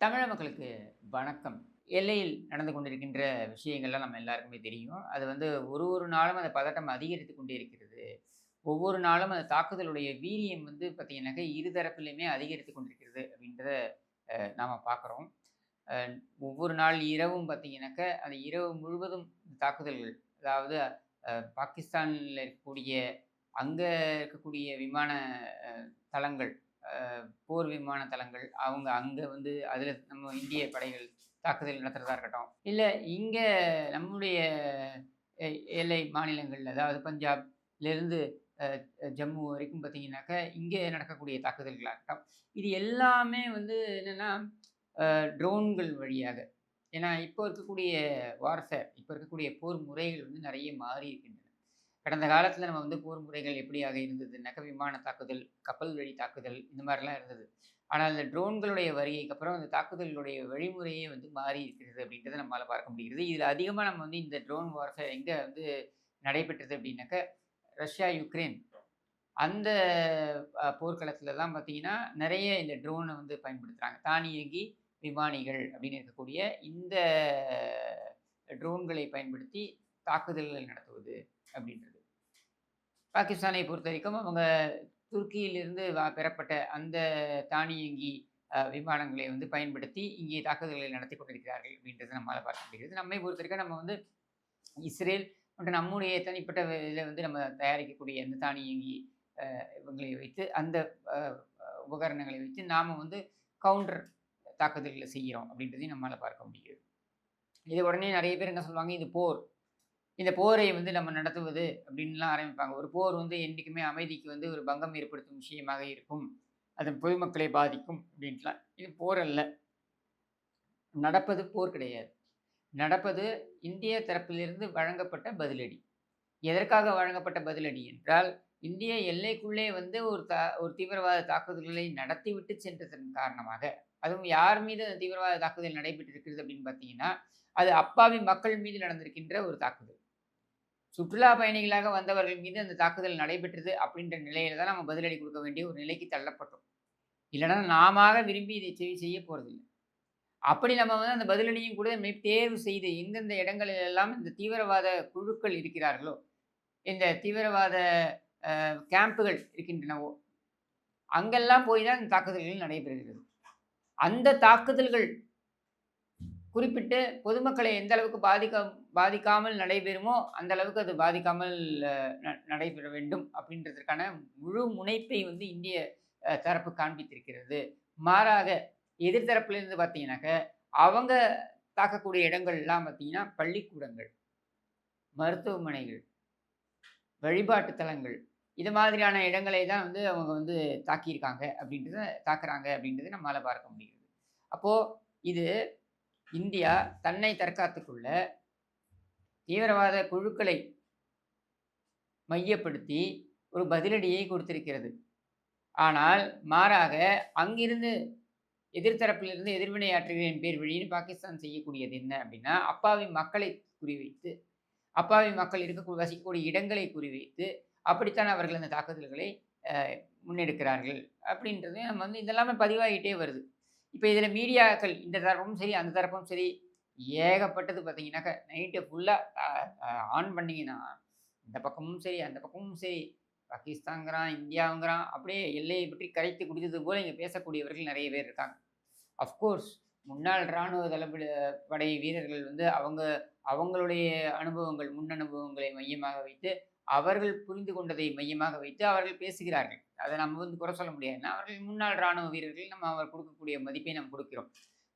தமிழக மக்களுக்கு வணக்கம். எல்லையில் நடந்து கொண்டிருக்கின்ற விஷயங்கள்லாம் நம்ம எல்லாருக்குமே தெரியும். அது ஒரு ஒரு நாளும் அந்த பதட்டம் அதிகரித்துக் கொண்டே இருக்கிறது. ஒவ்வொரு நாளும் அந்த தாக்குதலுடைய வீரியம் பார்த்தீங்கன்னாக்க, இரு தரப்பிலுமே அதிகரித்துக் கொண்டிருக்கிறது அப்படின்றத நாம பார்க்குறோம். அ ஒவ்வொரு நாள் இரவும் பார்த்தீங்கன்னாக்க, அந்த இரவு முழுவதும் தாக்குதல்கள். அதாவது பாகிஸ்தான்ல இருக்கக்கூடிய அங்க இருக்கக்கூடிய விமான அ தளங்கள், அ போர் விமான தளங்கள், அவங்க அங்க அதில நம்ம இந்திய படைகள் தாக்குதல் நடத்துறதா இருக்கட்டும். இல்ல இங்க நம்முடைய எ எல்லை மாநிலங்கள், அதாவது பஞ்சாப்லேருந்து அ ஜம்மு வரைக்கும் பார்த்தீங்கன்னாக்க, இங்கே நடக்கக்கூடிய தாக்குதல்களா இருக்கட்டும். இது எல்லாமே என்னன்னா, ட்ரோன்கள் வழியாக. ஏன்னா, இப்போ இருக்கக்கூடிய வார்ஃபேர், இப்போ இருக்கக்கூடிய போர் முறைகள் நெறைய மாறி இருக்கின்றன. கடந்த காலத்தில நம்ம போர் முறைகள் எப்படியாக இருந்ததுனாக்க, விமான தாக்குதல், கப்பல் வழி தாக்குதல் இந்த மாரிலாம் இருந்தது. ஆனால் இந்த ட்ரோன்களுடைய வருகைக்கு அப்புறம் அந்த தாக்குதல்களுடைய வழிமுறையே மாறி இருக்கிறது அப்படின்றத நம்மால பார்க்க முடிகிறது. இதில அதிகமா நம்ம இந்த ட்ரோன் வார்ஃபேர் எங்க நடைபெற்றது அப்படின்னாக்க, ரஷ்யா, யுக்ரைன் அந்த போர்க்களத்தில தான் பார்த்தீங்கன்னா, நெறைய இந்த ட்ரோன பயன்படுத்துறாங்க. தானியங்கி விமானிகள் அப்படின்னு இருக்கக்கூடிய இந்த ட்ரோன்களை பயன்படுத்தி தாக்குதல்கள் நடத்துவது அப்படின்றது. பாகிஸ்தானை பொறுத்தவரைக்கும் அவங்க துருக்கியிலிருந்து பெறப்பட்ட அந்த தானியங்கி விமானங்களை பயன்படுத்தி இங்கே தாக்குதல்களை நடத்திக் கொண்டிருக்கிறார்கள் அப்படின்றத நம்மால பார்க்க முடிகிறது. நம்மை பொறுத்தவரைக்கும் நம்ம இஸ்ரேல் மற்றும் நம்முடைய தனிப்பட்ட இதில நம்ம தயாரிக்கக்கூடிய அந்த தானியங்கி இவங்களை வைத்து அந்த அ உபகரணங்களை வைத்து நாம கவுண்டர் தாக்குதல்கள செய்கிறோம் அப்படின்றதையும் நம்மால பார்க்க முடிகிறது. இது உடனே நெறைய பேர் என்ன சொல்லுவாங்க, இது போர். இந்த போரை நம்ம நடத்துவது அப்படின்லாம் ஆரம்பிப்பாங்க. ஒரு போர் என்னைக்குமே அமைதிக்கு ஒரு பங்கம் ஏற்படுத்தும் விஷயமாக இருக்கும். அது பொதுமக்களை பாதிக்கும் அப்படின்ட்டுலாம். இது போர் அல்ல. நடப்பது போர் கிடையாது. நடப்பது இந்திய தரப்பிலிருந்து வழங்கப்பட்ட பதிலடி. எதற்காக வழங்கப்பட்ட பதிலடி என்றால், இந்திய எல்லைக்குள்ளே ஒரு தீவிரவாத தாக்குதல்களை நடத்திவிட்டு சென்றதன் காரணமாக, அதுவும் யார் மீது அந்த தீவிரவாத தாக்குதல் நடைபெற்றிருக்கிறது அப்படின்னு பார்த்தீங்கன்னா, அது அப்பாவி மக்கள் மீது நடந்திருக்கின்ற ஒரு தாக்குதல். சுற்றுலா பயணிகளாக வந்தவர்கள் மீது அந்த தாக்குதல் நடைபெற்றது அப்படின்ற நிலையில தான் நம்ம பதிலடி குடுக்க வேண்டிய ஒரு நிலைக்கு தள்ளப்பட்டோம். இல்லன்னா நாமாக விரும்பி இதை செய்ய போறதில்ல. அப்படி நம்ம அந்த பதிலடியும் கூட தேர்வு செய்து எந்தெந்த இடங்களில் எல்லாம் இந்த தீவிரவாத குழுக்கள் இருக்கிறார்களோ, இந்த தீவிரவாத கேம்புகள் இருக்கின்றனவோ, அங்கெல்லாம் போய் தான் இந்த தாக்குதல்கள் நடைபெறுகிறது. அந்த தாக்குதல்கள் குறிப்பிட்டு பொதுமக்களை எந்த அளவுக்கு பாதிக்காமல் நடைபெறுமோ, அந்த அளவுக்கு அது பாதிக்காமல் நடைபெற வேண்டும் அப்படின்றதற்கான முழு முனைப்பை இந்திய தரப்பு காண்பித்திருக்கிறது. மாறாக எதிர்த்தரப்பிலிருந்து பார்த்தீங்கன்னாக்க, அவங்க தாக்கக்கூடிய இடங்கள்லாம் பார்த்தீங்கன்னா, பள்ளிக்கூடங்கள், மருத்துவமனைகள், வழிபாட்டு தலங்கள், இது மாதிரியான இடங்களை தான் அவங்க தாக்குறாங்க அப்படின்றத நம்மால பார்க்க முடியுது. அப்போ இது இந்தியா தன்னை தற்காத்துக் கொள்ள தீவிரவாத குழுக்களை மையப்படுத்தி ஒரு பதிலடியை கொடுத்திருக்கிறது. ஆனால் மாறாக அங்கிருந்து எதிர்த்தரப்பிலிருந்து எதிர்வினையாற்றுகிறேன் பேர் வழின்னு பாகிஸ்தான் செய்யக்கூடியது என்ன அப்படின்னா, அப்பாவி மக்களை குறிவைத்து, அப்பாவி மக்கள் வசிக்கக்கூடிய இடங்களை குறிவைத்து, அப்படித்தான் அவர்கள் அந்த தாக்குதல்களை அ முன்னெடுக்கிறார்கள். அப்படின்றது நம்ம இதெல்லாமே பதிவாகிட்டே வருது. இப்ப இதில மீடியாக்கள் இந்த தரப்பும் சரி, அந்த தரப்பும் சரி, ஏகப்பட்டது பார்த்தீங்கன்னாக்க, நைட்டு ஃபுல்லா அ அ ஆன் பண்ணீங்கன்னா, இந்த பக்கமும் சரி, அந்த பக்கமும் சரி, பாகிஸ்தான்ங்கிறான், இந்தியாங்கிறான், அப்படியே எல்லையை பற்றி கரைத்து குடித்தது போல இங்க பேசக்கூடியவர்கள் நெறைய பேர் இருக்காங்க. அஃப்கோர்ஸ் முன்னாள் ராணுவ தளபதி படை வீரர்கள் அவங்களுடைய அனுபவங்கள், முன் அனுபவங்களை மையமாக வைத்து, அவர்கள் புரிந்து கொண்டதை மையமாக வைத்து அவர்கள் பேசுகிறார்கள். அத நம்ம குறை சொல்ல முடியாது. ஏன்னா, அவர்கள் முன்னாள் ராணுவ வீரர்கள். நம்ம அவர் கொடுக்கக்கூடிய மதிப்பை நாம் கொடுக்கிறோம்.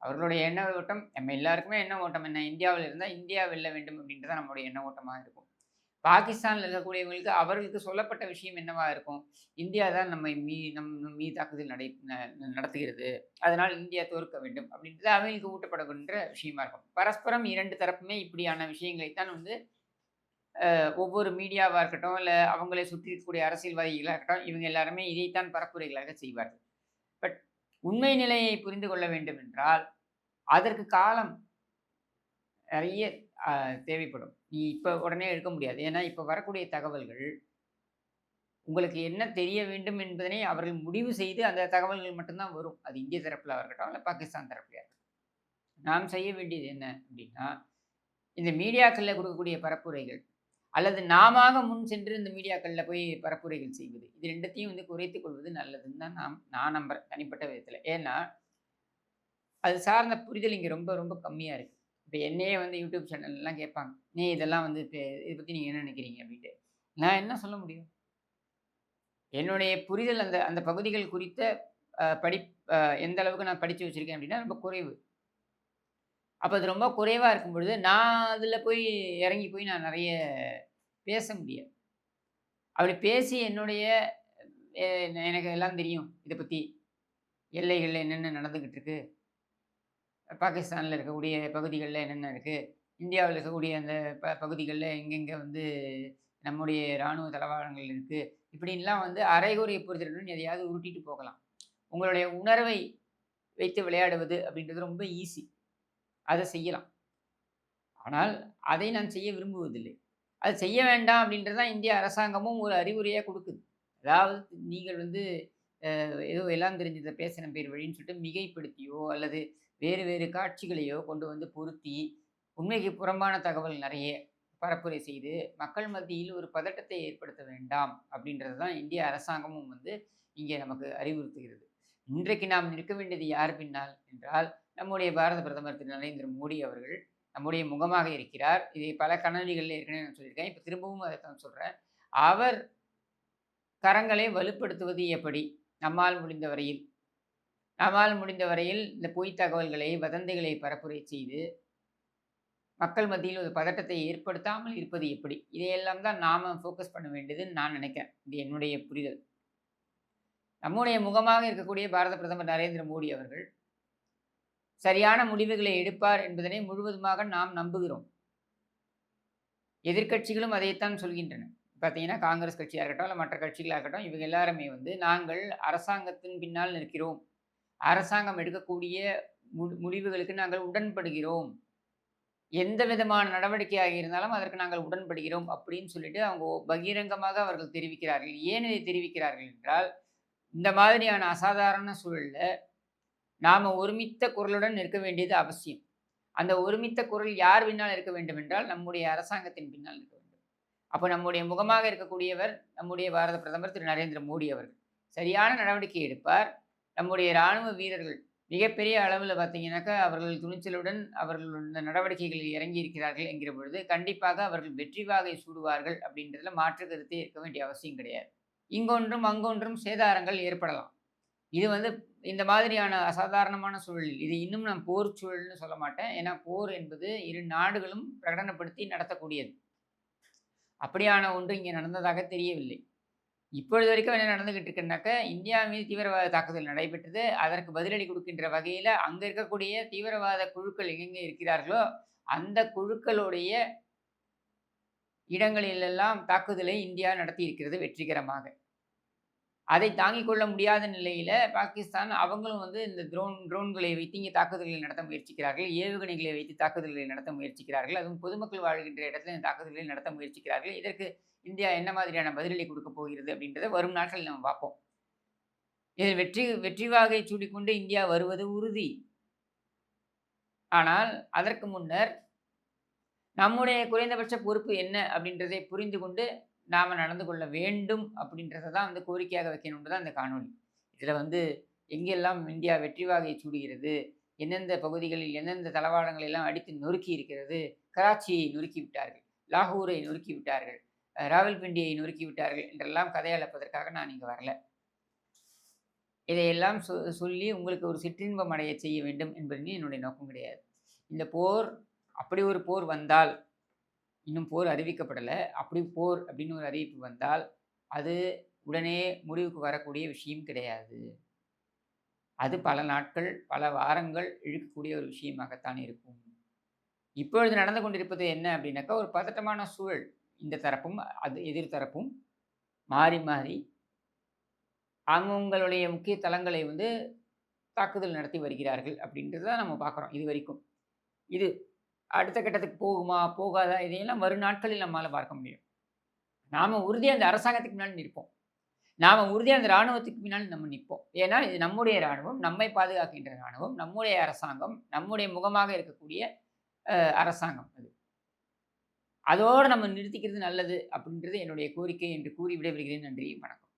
அவர்களுடைய எண்ண ஓட்டம் நம்ம எல்லாருக்குமே எண்ண ஓட்டம் என்ன? இந்தியாவுல இருந்தா இந்தியா வெல்ல வேண்டும் அப்படின்றது தான் நம்முடைய எண்ண ஓட்டமா இருக்கும். பாகிஸ்தான்ல இருக்கக்கூடியவங்களுக்கு அவர்களுக்கு சொல்லப்பட்ட விஷயம் என்னவா இருக்கும்? இந்தியா தான் நம்மை நம் நம் மீது தாக்குதல் நடத்துகிறது. அதனால் இந்தியா தோற்க வேண்டும் அப்படின்றது அவங்களுக்கு ஊட்டப்படுகின்ற விஷயமா இருக்கும். பரஸ்பரம் 2 தரப்புமே இப்படியான விஷயங்களை தான் ஒவ்வொரு மீடியாவா இருக்கட்டும், இல்ல அவங்களை சுற்றி இருக்கக்கூடிய அரசியல்வாதிகளா இருக்கட்டும், இவங்க எல்லாருமே இதைத்தான் பரப்புரைகளாக செய்வார்கள். பட் உண்மை நிலையை புரிந்து கொள்ள வேண்டும் என்றால், அதற்கு காலம் நெறைய அ தேவைப்படும். நீ இப்ப உடனே எடுக்க முடியாது. ஏன்னா, இப்ப வரக்கூடிய தகவல்கள் உங்களுக்கு என்ன தெரிய வேண்டும் என்பதனை அவர்கள் முடிவு செய்து அந்த தகவல்கள் மட்டும் தான் வரும். அது இந்திய தரப்புல இருக்கட்டும், இல்ல பாகிஸ்தான் தரப்புலயா இருக்கட்டும். நாம் செய்ய வேண்டியது என்ன அப்படின்னா, இந்த மீடியாக்கள்ல கொடுக்கக்கூடிய பரப்புரைகள், அல்லது நாமாக முன் சென்று இந்த மீடியாக்கள்ல போய் பரப்புரைகள் செய்வது. இது 2த்தையும் வந்து குறைத்துக் கொள்வது நல்லதுன்னு தான் நான் நம்புறேன் தனிப்பட்ட விதத்தில. ஏன்னா, அது சார்ந்த புரிதல் இங்க ரொம்ப ரொம்ப கம்மியா இருக்கு. இப்ப என்னையே வந்து யூடியூப் சேனல்லாம் கேட்பாங்க. "நீ இதெல்லாம் வந்து இத பத்தி நீங்க என்ன நினைக்கிறீங்க?" அப்படின்ட்டு. நான் என்ன சொல்ல முடியும்? என்னுடைய புரிதல் அந்த அந்த பகுதிகள் குறித்த அ படிப் அ எந்த அளவுக்கு நான் படிச்சு வச்சிருக்கேன் அப்படின்னா, ரொம்ப குறைவு. அப்ப அது ரொம்ப குறைவா இருக்கும் பொழுது, நான் அதில போய் இறங்கி போய் நான் நெறைய பேச முடியாது. அப்படி பேசி என்னுடைய எ எனக்கு எல்லாம் தெரியும் இத பத்தி. எல்லைகள்ல என்னென்ன நடந்துகிட்டு இருக்கு, பாகிஸ்தான்ல இருக்கக்கூடிய பகுதிகள்ல என்னென்ன இருக்கு, இந்தியாவுல இருக்கக்கூடிய அந்த பகுதிகள்ல எங்கெங்க வந்து நம்முடைய ராணுவ தளவாடங்கள் இருக்கு. இப்படின்லாம் வந்து அரைகுறை புரிதலுடன் எதையாவது உருட்டிட்டு போகலாம். உங்களுடைய உணர்வை வைத்து விளையாடுவது அப்படின்றது ரொம்ப ஈஸி. அத செய்யலாம். ஆனால் அதை நான் செய்ய விரும்புவதில்லை. அது செய்ய வேண்டாம் அப்படின்றது தான் இந்திய அரசாங்கமும் ஒரு அறிவுரையா குடுக்குது. அதாவது நீங்கள் வந்து ஏதோ எல்லாம் தெரிஞ்சத பேசின பேர் வழின்னு சொல்லிட்டு மிகைப்படுத்தியோ, அல்லது வேறு வேறு காட்சிகளையோ கொண்டு வந்து பொருத்தி, உண்மைக்கு புறம்பான தகவல் நெறைய பரப்புரை செய்து, மக்கள் மத்தியில் ஒரு பதட்டத்தை ஏற்படுத்த வேண்டாம் அப்படின்றது தான் இந்திய அரசாங்கமும் வந்து இங்கே நமக்கு அறிவுறுத்துகிறது. இன்றைக்கு நாம் நிற்க வேண்டியது யார் பின்னால் என்றால், நம்முடைய பாரத பிரதமர் திரு நரேந்திர மோடி அவர்கள் நம்முடைய முகமாக இருக்கிறார். இதை பல காணொளிகள்ல ஏற்கனவே நான் சொல்லியிருக்கேன். இப்ப திரும்பவும் அதத்தான் சொல்றேன். அவர் கரங்களை வலுப்படுத்துவது எப்படி? நம்மால் முடிந்த வரையில். நம்மால் முடிந்த வரையில் இந்த பொய் தகவல்களை, வதந்திகளை பரப்புரை செய்து, மக்கள் மத்தியில் ஒரு பதட்டத்தை ஏற்படுத்தாமல் இருப்பது எப்படி? இதையெல்லாம் தான் நாம ஃபோக்கஸ் பண்ண வேண்டியதுன்னு நான் நினைக்கிறேன். இது என்னுடைய புரிதல். நம்முடைய முகமாக இருக்கக்கூடிய பாரத பிரதமர் நரேந்திர மோடி அவர்கள், சரியான முடிவுகளை எடுப்பார் என்பதனை முழுவதுமாக நாம் நம்புகிறோம். எதிர்க்கட்சிகளும் அதைத்தான் சொல்கின்றன. பார்த்தீங்கன்னா, காங்கிரஸ் கட்சியா இருக்கட்டும், இல்ல மற்ற கட்சிகளா இருக்கட்டும், இவங்க எல்லாருமே வந்து, நாங்கள் அரசாங்கத்தின் பின்னால் நிற்கிறோம். அரசாங்கம் எடுக்கக்கூடிய முடிவுகளுக்கு நாங்கள் உடன்படுகிறோம். எந்த விதமான நடவடிக்கையாக இருந்தாலும் அதற்கு நாங்கள் உடன்படுகிறோம் அப்படின்னு சொல்லிட்டு அவங்க பகிரங்கமாக அவர்கள் தெரிவிக்கிறார்கள். ஏன் இதை தெரிவிக்கிறார்கள் என்றால், இந்த மாதிரியான அசாதாரண சூழல்ல நாம ஒருமித்த குரலுடன் நிற்க வேண்டியது அவசியம். அந்த ஒருமித்த குரல் யார் பின்னால் இருக்க வேண்டும் என்றால், நம்முடைய அரசாங்கத்தின் பின்னால் இருக்க வேண்டும். அப்ப நம்முடைய முகமாக இருக்கக்கூடியவர், நம்முடைய பாரத பிரதமர் திரு நரேந்திர மோடி அவர்கள். சரியான நடவடிக்கை எடுப்பார். நம்முடைய ராணுவ வீரர்கள் மிகப்பெரிய அளவுல பார்த்தீங்கன்னாக்கா, அவர்கள் துணிச்சலுடன் அவர்கள் இந்த நடவடிக்கைகளில் இறங்கி இருக்கிறார்கள் என்கிற பொழுது, கண்டிப்பாக அவர்கள் வெற்றி வாகை சூடுவார்கள் அப்படின்றதுல மாற்று கருத்தே இருக்க வேண்டிய அவசியம் கிடையாது. இங்கொன்றும், அங்கொன்றும் சேதாரங்கள் ஏற்படலாம். இது வந்து இந்த மாதிரியான அசாதாரணமான சூழலில், இது இன்னும் நான் போர் சூழல்னு சொல்ல மாட்டேன். ஏன்னா, போர் என்பது இரு நாடுகளும் பிரகடனப்படுத்தி நடத்தக்கூடியது. அப்படியான ஒன்று இங்கே நடந்ததாக தெரியவில்லை. இப்பொழுது வரைக்கும் என்ன நடந்துகிட்டு இருக்குன்னாக்க, இந்தியா மீது தீவிரவாத தாக்குதல் நடைபெற்றது. அதற்கு பதிலடி குடுக்கின்ற வகையில, அங்க இருக்கக்கூடிய தீவிரவாத குழுக்கள் எங்கெங்கே இருக்கிறார்களோ, அந்த குழுக்களுடைய இடங்களிலெல்லாம் தாக்குதலை இந்தியா நடத்தியிருக்கிறது வெற்றிகரமாக. அதை தாங்கிக் கொள்ள முடியாத நிலையில பாகிஸ்தான் அவங்களும் வந்து இந்த ட்ரோன்களை வைத்து இங்கே தாக்குதல்களை நடத்த முயற்சிக்கிறார்கள். ஏவுகணைகளை வைத்து தாக்குதல்களை நடத்த முயற்சிக்கிறார்கள். அதுவும் பொதுமக்கள் வாழ்கின்ற இடத்துல இந்த தாக்குதல்களை நடத்த முயற்சிக்கிறார்கள். இதற்கு இந்தியா என்ன மாதிரியான பதிலடி கொடுக்கப் போகிறது அப்படின்றத வரும் நாட்களில் நம்ம பார்ப்போம். இதில் வெற்றி வெற்றி வாகை சூடிக்கொண்டு இந்தியா வருவது உறுதி. ஆனால் அதற்கு முன்னர் நம்முடைய குறைந்தபட்ச பொறுப்பு என்ன அப்படின்றதை புரிந்து கொண்டு நாம நடந்து கொள்ள வேண்டும் அப்படின்றத தான் வந்து கோரிக்கையாக வைக்கணும்னு தான் இந்த காணொளி. இதில வந்து எங்கெல்லாம் இந்தியா வெற்றி வாகை சூடுகிறது, எந்தெந்த பகுதிகளில் எந்தெந்த தளவாடங்களை எல்லாம் அடித்து நொறுக்கி இருக்கிறது, கராச்சியை நொறுக்கி விட்டார்கள், லாகூரை நொறுக்கி விட்டார்கள், ராவல்பிண்டியை நொறுக்கி விட்டார்கள் என்றெல்லாம் கதை அளப்பதற்காக நான் இங்க வரல. இதையெல்லாம் சொல்லி உங்களுக்கு ஒரு சிற்றின்பம் அடையச் செய்ய வேண்டும் என்பது என்னுடைய நோக்கம் கிடையாது. இந்த போர் அப்படி ஒரு போர் வந்தால், இன்னும் போர் அறிவிக்கப்படல. அப்படி போர் அப்படின்னு ஒரு அறிவிப்பு வந்தால், அது உடனே முடிவுக்கு வரக்கூடிய விஷயம் கிடையாது. அது பல நாட்கள், பல வாரங்கள் இழுக்கக்கூடிய ஒரு விஷயமாகத்தான் இருக்கும். இப்பொழுது நடந்து கொண்டிருப்பது என்ன அப்படின்னாக்கா, ஒரு பதட்டமான சூழல். இந்த தரப்பும், அது எதிர் தரப்பும் மாறி மாறி அவங்களுடைய முக்கிய தளங்களை வந்து தாக்குதல் நடத்தி வருகிறார்கள் அப்படின்றத தான் நம்ம பார்க்குறோம் இதுவரைக்கும். இது அடுத்த கட்டத்துக்கு போகுமா? போகாதா? இதையெல்லாம் வரும் நாட்களில் நம்மால பார்க்க முடியும். நாம உறுதியா அந்த அரசாங்கத்துக்கு முன்னாடி நிற்போம். நாம உறுதியா அந்த ராணுவத்துக்கு பின்னாடி நம்ம நிப்போம். ஏன்னா, இது நம்முடைய ராணுவம், நம்மை பாதுகாக்கின்ற ராணுவம், நம்முடைய அரசாங்கம், நம்முடைய முகமாக இருக்கக்கூடிய அரசாங்கம் அது. அதோட நம்ம நிறுத்திக்கிறது நல்லது அப்படின்றது என்னுடைய கோரிக்கை என்று கூறி விடைபெறுகிறேன். நன்றி, வணக்கம்.